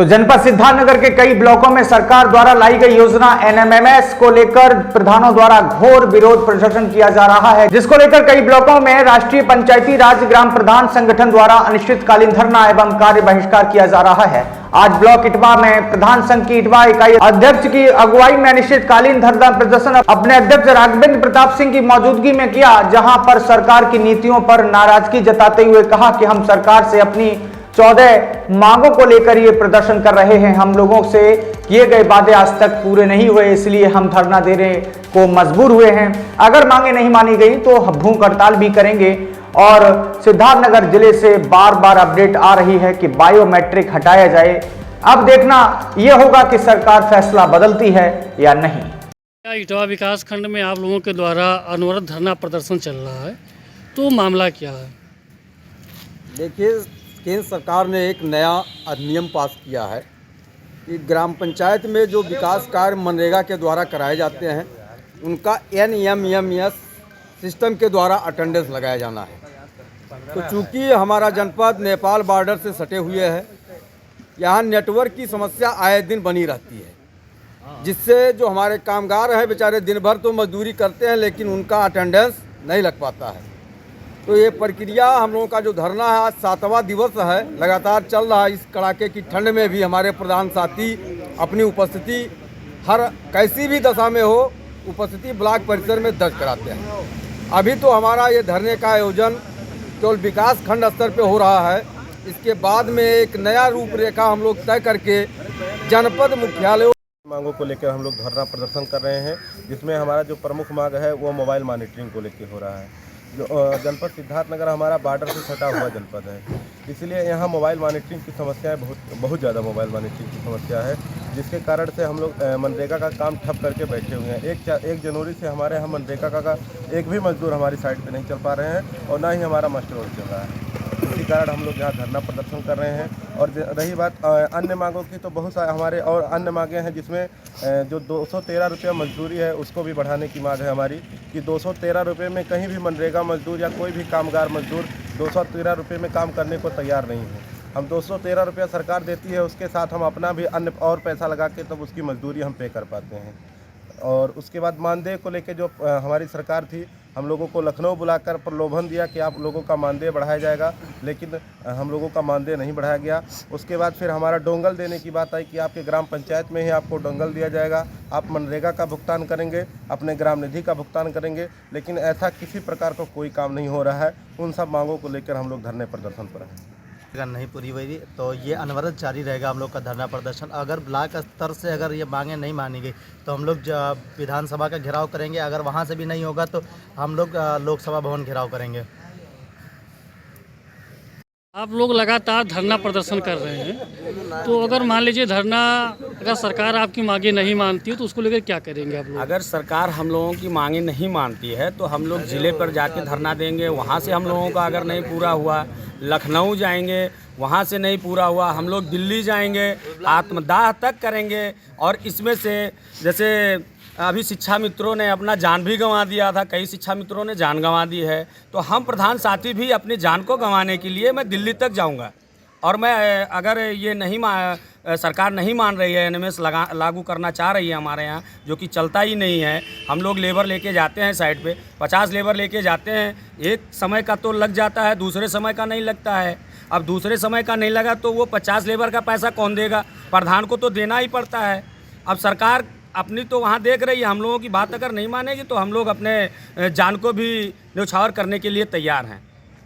तो जनपद सिद्धार्थनगर के कई ब्लॉकों में सरकार द्वारा लाई गई योजना एनएमएमएस को लेकर प्रधानों द्वारा घोर विरोध प्रदर्शन किया जा रहा है, जिसको लेकर कई ब्लॉकों में राष्ट्रीय पंचायती राज ग्राम प्रधान संगठन द्वारा अनिश्चितकालीन धरना एवं कार्य बहिष्कार किया जा रहा है। आज ब्लॉक इटवा में प्रधान संघ की इटवा इकाई अध्यक्ष की अगुवाई में अनिश्चितकालीन धरना प्रदर्शन अपने अध्यक्ष राघवेंद्र प्रताप सिंह की मौजूदगी में किया, जहां पर सरकार की नीतियों पर नाराजगी जताते हुए कहा कि हम सरकार से अपनी 14 मांगों को लेकर ये प्रदर्शन कर रहे हैं। हम लोगों से किए गए वादे आज तक पूरे नहीं हुए, इसलिए हम धरना देने को मजबूर हुए हैं। अगर मांगे नहीं मानी गई तो भूख हड़ताल भी करेंगे। और सिद्धार्थनगर जिले से बार बार अपडेट आ रही है कि बायोमेट्रिक हटाया जाए। अब देखना यह होगा कि सरकार फैसला बदलती है या नहीं। इटवा विकास खंड में आप लोगों के द्वारा अनवरत धरना प्रदर्शन चल रहा है, तो मामला क्या है? देखिए, केंद्र सरकार ने एक नया अधिनियम पास किया है कि ग्राम पंचायत में जो विकास कार्य मनरेगा के द्वारा कराए जाते हैं उनका एनएमएमएस सिस्टम के द्वारा अटेंडेंस लगाया जाना है। तो चूंकि हमारा जनपद नेपाल बॉर्डर से सटे हुए है, यहाँ नेटवर्क की समस्या आए दिन बनी रहती है, जिससे जो हमारे कामगार हैं बेचारे दिन भर तो मजदूरी करते हैं लेकिन उनका अटेंडेंस नहीं लग पाता है। तो ये प्रक्रिया हम लोगों का जो धरना है आज 7वां दिवस है, लगातार चल रहा है। इस कड़ाके की ठंड में भी हमारे प्रधान साथी अपनी उपस्थिति हर कैसी भी दशा में हो उपस्थिति ब्लॉक परिसर में दर्ज कराते हैं। अभी तो हमारा ये धरने का आयोजन केवल विकास खंड स्तर पे हो रहा है। इसके बाद में एक नया रूपरेखा हम लोग तय करके जनपद मुख्यालयों मांगों को लेकर हम लोग धरना प्रदर्शन कर रहे हैं, जिसमें हमारा जो प्रमुख मांग है वो मोबाइल मॉनिटरिंग को लेकर हो रहा है। जो जनपद सिद्धार्थनगर हमारा बॉर्डर से सटा हुआ जनपद है, इसलिए यहाँ मोबाइल मॉनिटरिंग की समस्याएं बहुत ज़्यादा मोबाइल मॉनिटरिंग की समस्या है, जिसके कारण से हम लोग मनरेगा का काम ठप करके बैठे हुए हैं। 1 जनवरी से हमारे यहाँ मनरेगा का एक भी मजदूर हमारी साइड पे नहीं चल पा रहे हैं और ना ही हमारा मास्टर रोड चल रहा है। इसी कारण हम लोग यहाँ धरना प्रदर्शन कर रहे हैं। और रही बात अन्य मांगों की, तो बहुत सारे हमारे और अन्य मांगे हैं, जिसमें जो 213 रुपया मजदूरी है उसको भी बढ़ाने की मांग है हमारी कि 213 रुपये में कहीं भी मनरेगा मजदूर या कोई भी कामगार मजदूर 213 रुपये में काम करने को तैयार नहीं है। हम 213 रुपया सरकार देती है, उसके साथ हम अपना भी अन्य और पैसा लगा के तब उसकी मजदूरी हम पे कर पाते हैं। और उसके बाद मानदेय को लेके जो हमारी सरकार थी, हम लोगों को लखनऊ बुलाकर प्रलोभन दिया कि आप लोगों का मानदेय बढ़ाया जाएगा, लेकिन हम लोगों का मानदेय नहीं बढ़ाया गया। उसके बाद फिर हमारा डोंगल देने की बात आई कि आपके ग्राम पंचायत में ही आपको डोंगल दिया जाएगा, आप मनरेगा का भुगतान करेंगे, अपने ग्राम निधि का भुगतान करेंगे, लेकिन ऐसा किसी प्रकार का कोई काम नहीं हो रहा है। उन सब मांगों को लेकर हम लोग धरने प्रदर्शन पर हैं। अगर नहीं पूरी हुई तो ये अनवरत जारी रहेगा हम लोग का धरना प्रदर्शन। अगर ब्लॉक स्तर से अगर ये मांगें नहीं मानी गई तो हम लोग विधानसभा का घेराव करेंगे। अगर वहाँ से भी नहीं होगा तो हम लोग लोकसभा भवन घेराव करेंगे। आप लोग लगातार धरना प्रदर्शन कर रहे हैं, तो अगर मान लीजिए धरना अगर सरकार आपकी मांगे नहीं मानती है तो उसको लेकर क्या करेंगे आप लोग? अगर सरकार हम लोगों की मांगे नहीं मानती है तो हम लोग ज़िले पर जाके धरना देंगे। वहाँ से हम लोगों का अगर नहीं पूरा हुआ लखनऊ जाएंगे, वहाँ से नहीं पूरा हुआ हम लोग दिल्ली जाएंगे, आत्मदाह तक करेंगे। और इसमें से जैसे अभी शिक्षा मित्रों ने अपना जान भी गंवा दिया था, कई शिक्षा मित्रों ने जान गंवा दी है, तो हम प्रधान साथी भी अपनी जान को गंवाने के लिए मैं दिल्ली तक जाऊंगा। और मैं अगर ये सरकार नहीं मान रही है, एनएमएस लागू करना चाह रही है हमारे यहाँ, जो कि चलता ही नहीं है। हम लोग लेबर लेके जाते हैं साइड पे, 50 लेबर लेके जाते हैं, एक समय का तो लग जाता है, दूसरे समय का नहीं लगता है। अब दूसरे समय का नहीं लगा तो वो 50 लेबर का पैसा कौन देगा? प्रधान को तो देना ही पड़ता है। अब सरकार अपनी तो वहाँ देख रही है, हम लोगों की बात अगर नहीं मानेगी तो हम लोग अपने जान को भी न्यौछावर करने के लिए तैयार हैं।